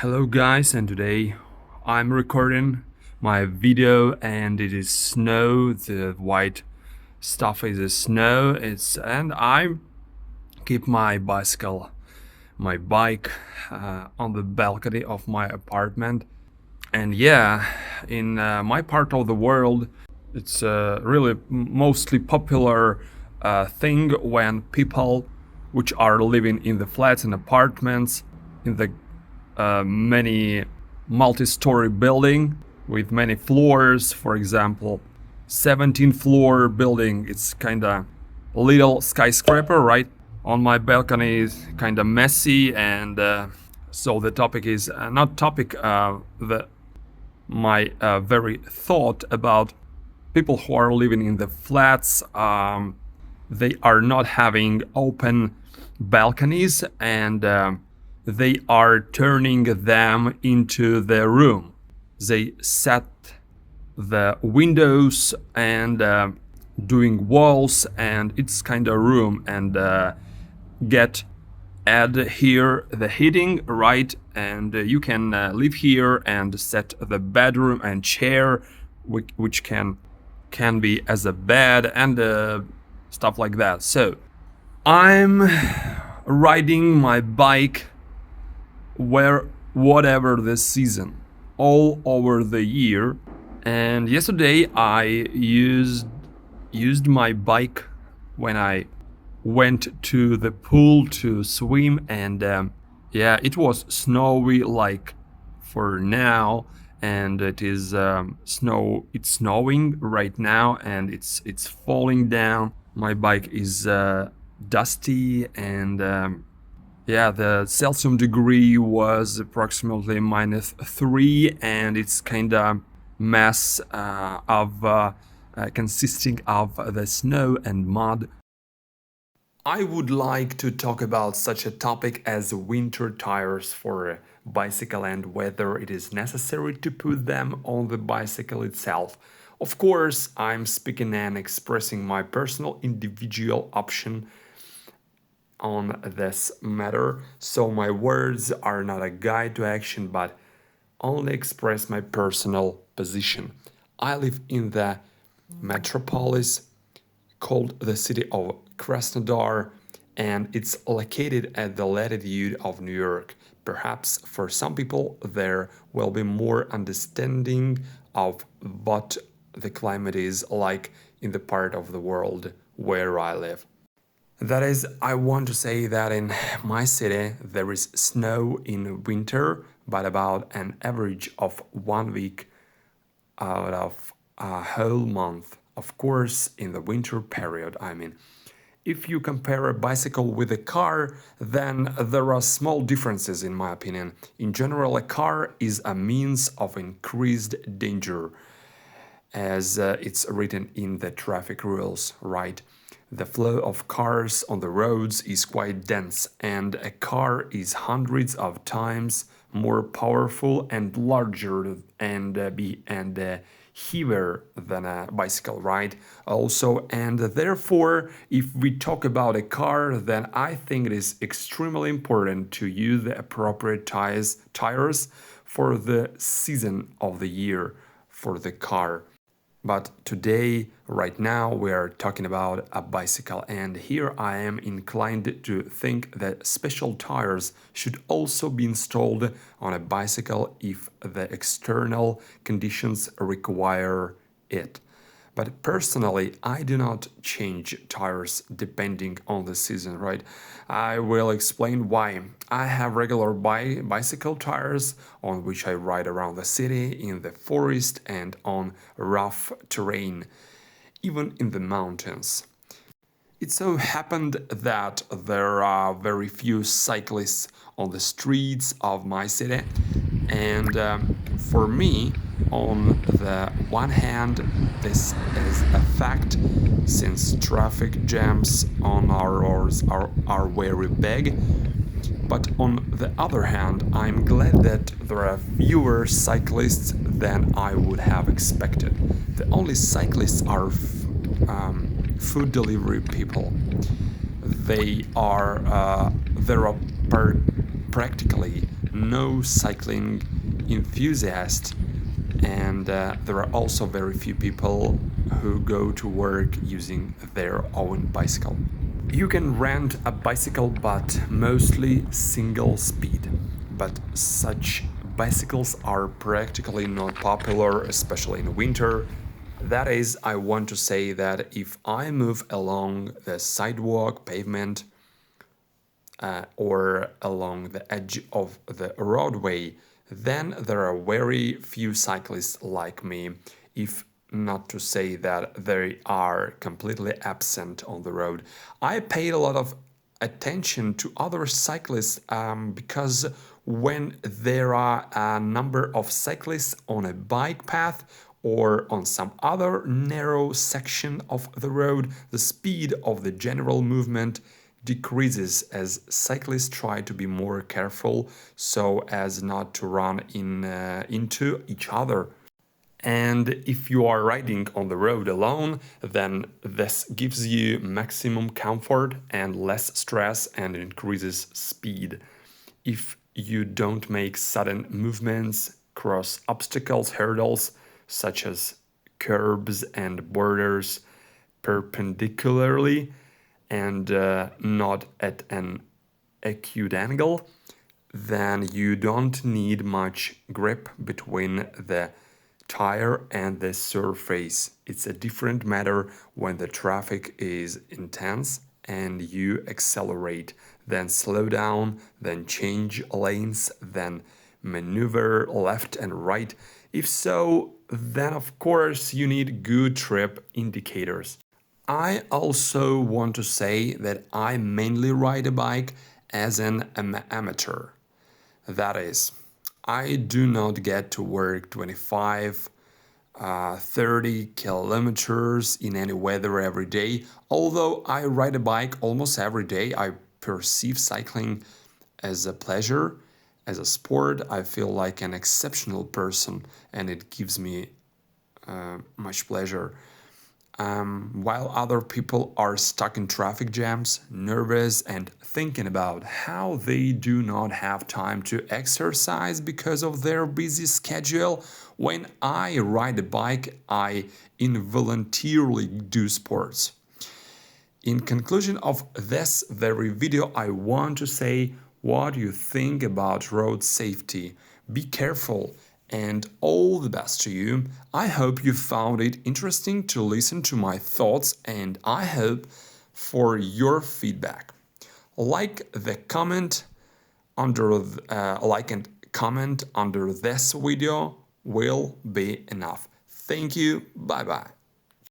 Hello guys, and today I'm recording my video and it is snow. The white stuff is a snow. And I keep my bike on the balcony of my apartment. And yeah, in my part of the world, it's really mostly popular thing when people which are living in the flats and apartments in the many multi-story building with many floors. For example, 17-floor building. It's kind of little skyscraper, right? On my balcony is kind of messy, and so the topic is not topic. My very thought about people who are living in the flats. They are not having open balconies, and they are turning them into their room. They set the windows and doing walls, and it's kind of room, and add here the heating, right? And you can live here and set the bedroom and chair, which can be as a bed and stuff like that. So I'm riding my bike whatever the season, all over the year. And yesterday I used my bike when I went to the pool to swim, and yeah, it was snowy like for now, and it's snowing right now, and it's falling down. My bike is dusty, and yeah, the Celsius degree was approximately -3, and it's kind of mess consisting of the snow and mud. I would like to talk about such a topic as winter tires for a bicycle and whether it is necessary to put them on the bicycle itself. Of course, I'm speaking and expressing my personal individual option on this matter, so my words are not a guide to action but only express my personal position. I live in the metropolis called the city of Krasnodar, and it's located at the latitude of New York. Perhaps for some people there will be more understanding of what the climate is like in the part of the world where I live. That is, I want to say that in my city there is snow in winter, but about an average of 1 week out of a whole month. Of course, in the winter period, I mean. If you compare a bicycle with a car, then there are small differences in my opinion. In general, a car is a means of increased danger, as it's written in the traffic rules, right? The flow of cars on the roads is quite dense, and a car is hundreds of times more powerful and larger and heavier than a bicycle, right? Also, and therefore, if we talk about a car, then I think it is extremely important to use the appropriate tires for the season of the year for the car. But today, right now, we are talking about a bicycle, and here I am inclined to think that special tires should also be installed on a bicycle if the external conditions require it. But personally, I do not change tires depending on the season, right? I will explain why. I have regular bicycle tires on which I ride around the city, in the forest, and on rough terrain, even in the mountains. It so happened that there are very few cyclists on the streets of my city, and for me, on the one hand, this is a fact, since traffic jams on our roads are very big. But on the other hand, I'm glad that there are fewer cyclists than I would have expected. The only cyclists are food delivery people. There are practically no cycling enthusiast, and there are also very few people who go to work using their own bicycle. You can rent a bicycle, but mostly single speed. But such bicycles are practically not popular, especially in winter. That is, I want to say that if I move along the sidewalk, pavement, or along the edge of the roadway, then there are very few cyclists like me, if not to say that they are completely absent on the road. I paid a lot of attention to other cyclists because when there are a number of cyclists on a bike path or on some other narrow section of the road, the speed of the general movement decreases as cyclists try to be more careful so as not to run into each other. And if you are riding on the road alone, then this gives you maximum comfort and less stress and increases speed. If you don't make sudden movements, cross obstacles, hurdles, such as curbs and borders perpendicularly, and not at an acute angle, then you don't need much grip between the tire and the surface. It's a different matter when the traffic is intense and you accelerate, then slow down, then change lanes, then maneuver left and right. If so, then of course you need good trip indicators. I also want to say that I mainly ride a bike as an amateur. That is, I do not get to work 25, 30 kilometers in any weather every day. Although I ride a bike almost every day, I perceive cycling as a pleasure, as a sport. I feel like an exceptional person and it gives me much pleasure. While other people are stuck in traffic jams, nervous, and thinking about how they do not have time to exercise because of their busy schedule, when I ride a bike, I involuntarily do sports. In conclusion of this very video, I want to say what you think about road safety. Be careful and all the best to you. I hope you found it interesting to listen to my thoughts and I hope for your feedback. Like and comment under this video will be enough. Thank you. Bye bye.